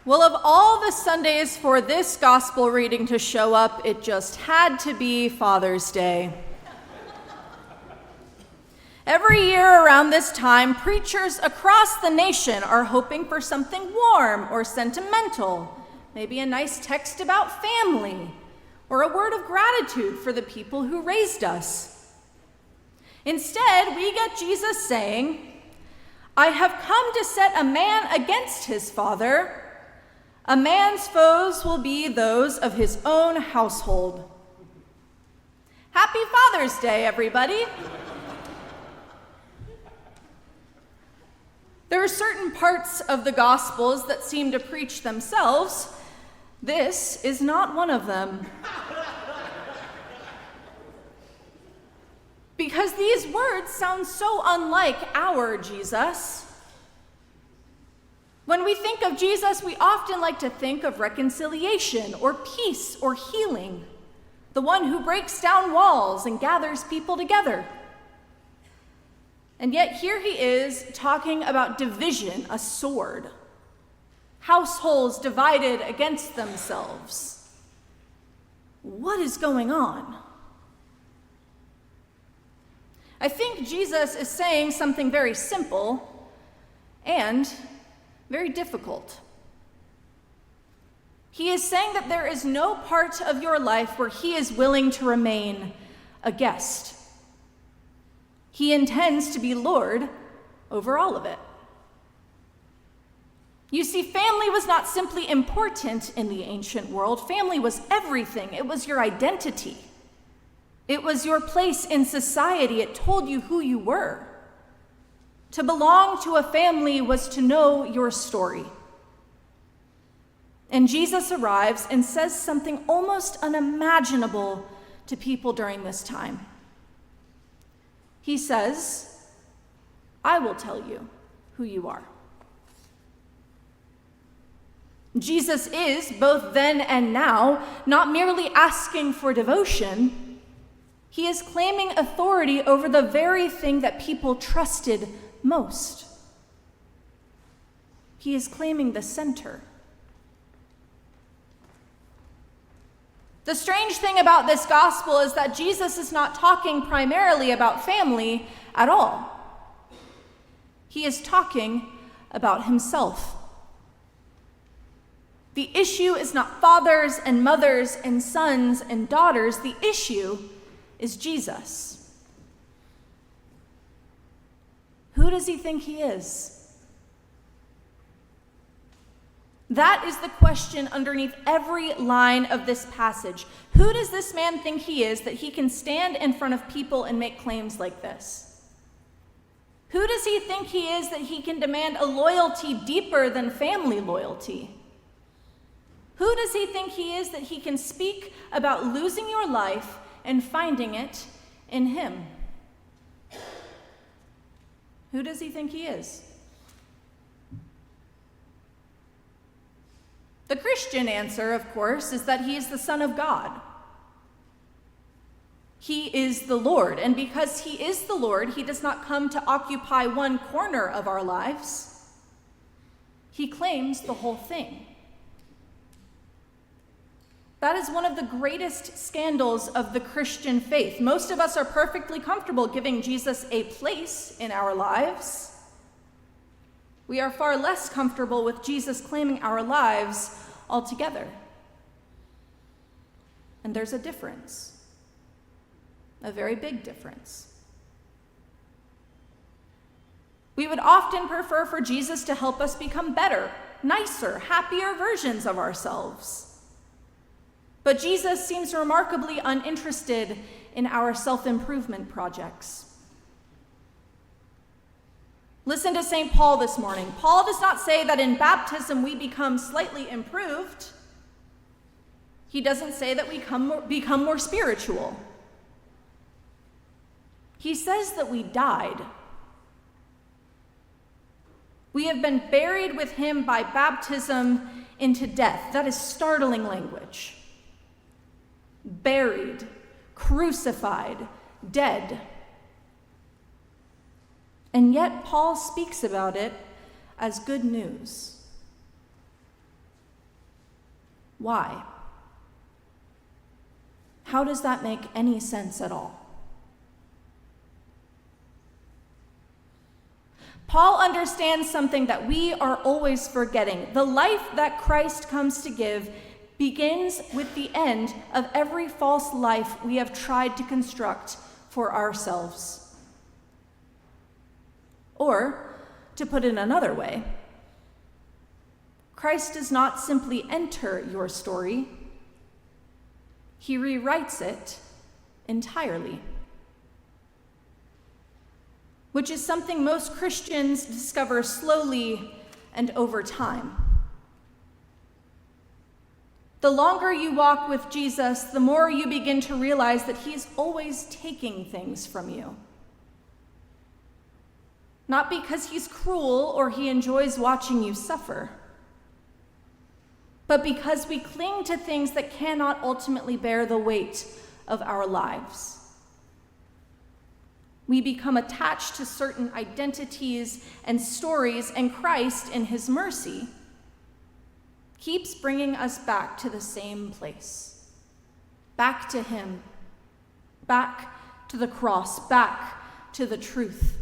Well, of all the Sundays for this gospel reading to show up, it just had to be Father's Day. Every year around this time, preachers across the nation are hoping for something warm or sentimental, maybe a nice text about family, or a word of gratitude for the people who raised us. Instead, we get Jesus saying, "I have come to set a man against his father. A man's foes will be those of his own household." Happy Father's Day, everybody. There are certain parts of the Gospels that seem to preach themselves. This is not one of them. Because these words sound so unlike our Jesus. When we think of Jesus, we often like to think of reconciliation or peace or healing, the one who breaks down walls and gathers people together. And yet here he is talking about division, a sword, households divided against themselves. What is going on? I think Jesus is saying something very simple and very difficult. He is saying that there is no part of your life where he is willing to remain a guest. He intends to be Lord over all of it. You see, family was not simply important in the ancient world. Family was everything. It was your identity. It was your place in society. It told you who you were. To belong to a family was to know your story. And Jesus arrives and says something almost unimaginable to people during this time. He says, "I will tell you who you are." Jesus is, both then and now, not merely asking for devotion. He is claiming authority over the very thing that people trusted most. He is claiming the center. The strange thing about this gospel is that Jesus is not talking primarily about family at all. He is talking about himself. The issue is not fathers and mothers and sons and daughters. The issue is Jesus. Who does he think he is? That is the question underneath every line of this passage. Who does this man think he is that he can stand in front of people and make claims like this? Who does he think he is that he can demand a loyalty deeper than family loyalty? Who does he think he is that he can speak about losing your life and finding it in him? Who does he think he is? The Christian answer, of course, is that he is the Son of God. He is the Lord, and because he is the Lord, he does not come to occupy one corner of our lives. He claims the whole thing. That is one of the greatest scandals of the Christian faith. Most of us are perfectly comfortable giving Jesus a place in our lives. We are far less comfortable with Jesus claiming our lives altogether. And there's a difference, a very big difference. We would often prefer for Jesus to help us become better, nicer, happier versions of ourselves. But Jesus seems remarkably uninterested in our self-improvement projects. Listen to St. Paul this morning. Paul does not say that in baptism we become slightly improved. He doesn't say that we become more spiritual. He says that we died. We have been buried with him by baptism into death. That is startling language. Buried, crucified, dead. And yet Paul speaks about it as good news. Why? How does that make any sense at all? Paul understands something that we are always forgetting. The life that Christ comes to give begins with the end of every false life we have tried to construct for ourselves. Or, to put it another way, Christ does not simply enter your story, he rewrites it entirely. Which is something most Christians discover slowly and over time. The longer you walk with Jesus, the more you begin to realize that he's always taking things from you. Not because he's cruel or he enjoys watching you suffer, but because we cling to things that cannot ultimately bear the weight of our lives. We become attached to certain identities and stories, and Christ, in his mercy, keeps bringing us back to the same place. Back to him. Back to the cross. Back to the truth.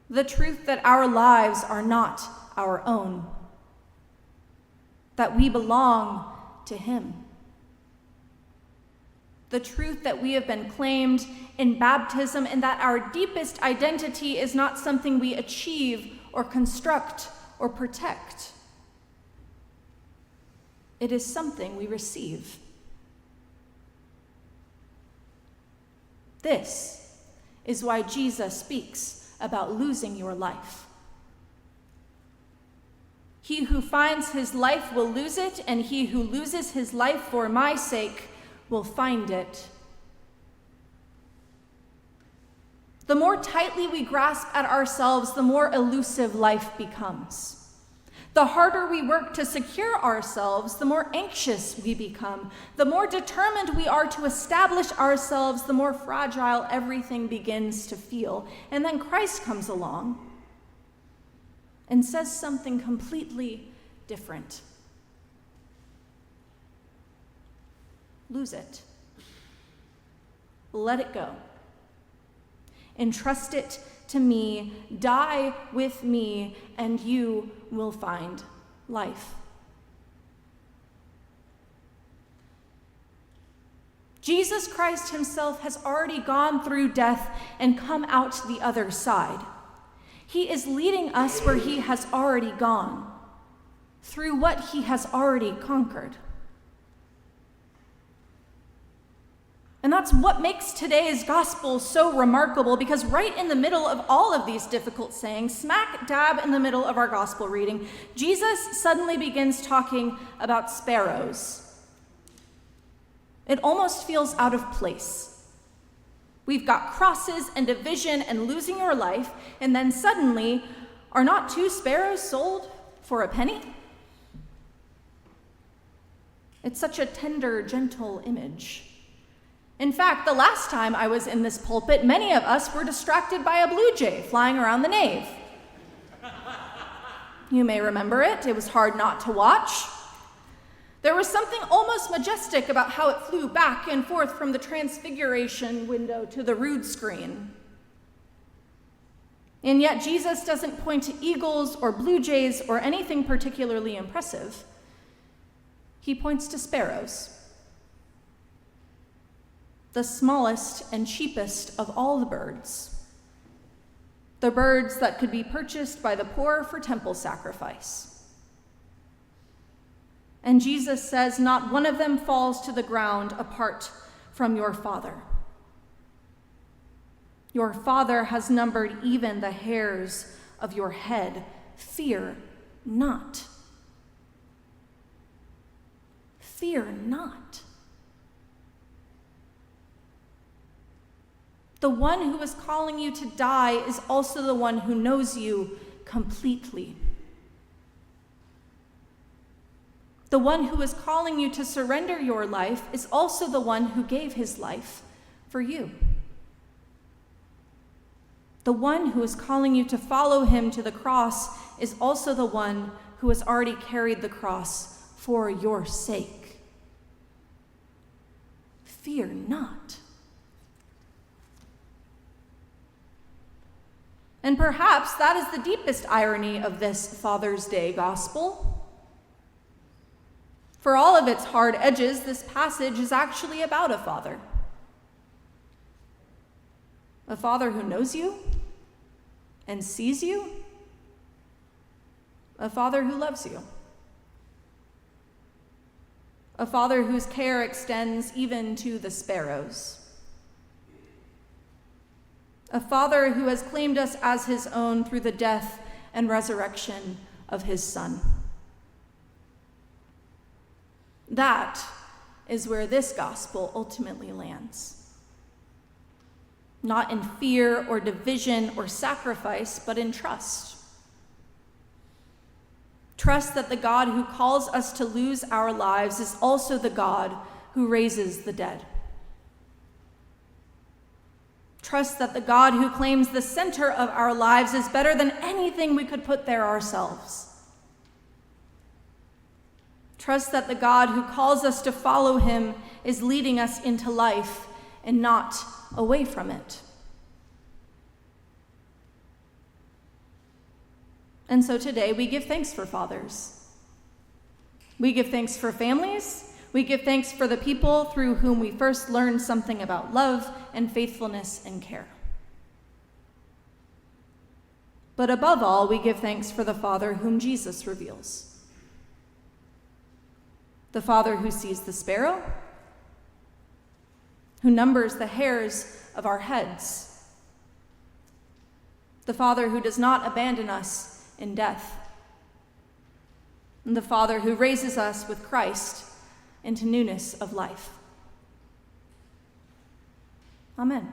The truth that our lives are not our own. That we belong to him. The truth that we have been claimed in baptism, and that our deepest identity is not something we achieve or construct or protect. It is something we receive. This is why Jesus speaks about losing your life. He who finds his life will lose it, and he who loses his life for my sake will find it. The more tightly we grasp at ourselves, the more elusive life becomes. The harder we work to secure ourselves, the more anxious we become. The more determined we are to establish ourselves, the more fragile everything begins to feel. And then Christ comes along and says something completely different. Lose it. Let it go. Entrust it to me. Die with me, and you will find life. Jesus Christ himself has already gone through death and come out the other side. He is leading us where he has already gone, through what he has already conquered. And that's what makes today's gospel so remarkable, because right in the middle of all of these difficult sayings, smack dab in the middle of our gospel reading, Jesus suddenly begins talking about sparrows. It almost feels out of place. We've got crosses and division and losing your life, and then suddenly, are not 2 sparrows sold for a penny? It's such a tender, gentle image. In fact, the last time I was in this pulpit, many of us were distracted by a blue jay flying around the nave. You may remember it. It was hard not to watch. There was something almost majestic about how it flew back and forth from the transfiguration window to the rood screen. And yet Jesus doesn't point to eagles or blue jays or anything particularly impressive. He points to sparrows. The smallest and cheapest of all the birds. The birds that could be purchased by the poor for temple sacrifice. And Jesus says, not one of them falls to the ground apart from your Father. Your Father has numbered even the hairs of your head. Fear not. Fear not. The one who is calling you to die is also the one who knows you completely. The one who is calling you to surrender your life is also the one who gave his life for you. The one who is calling you to follow him to the cross is also the one who has already carried the cross for your sake. Fear not. And perhaps that is the deepest irony of this Father's Day gospel. For all of its hard edges, this passage is actually about a father. A father who knows you and sees you. A father who loves you. A father whose care extends even to the sparrows. A father who has claimed us as his own through the death and resurrection of his Son. That is where this gospel ultimately lands. Not in fear or division or sacrifice, but in trust. Trust that the God who calls us to lose our lives is also the God who raises the dead. Trust that the God who claims the center of our lives is better than anything we could put there ourselves. Trust that the God who calls us to follow him is leading us into life and not away from it. And so today we give thanks for fathers. We give thanks for families. We give thanks for the people through whom we first learned something about love and faithfulness and care. But above all, we give thanks for the Father whom Jesus reveals. The Father who sees the sparrow, who numbers the hairs of our heads. The Father who does not abandon us in death. And the Father who raises us with Christ into newness of life. Amen.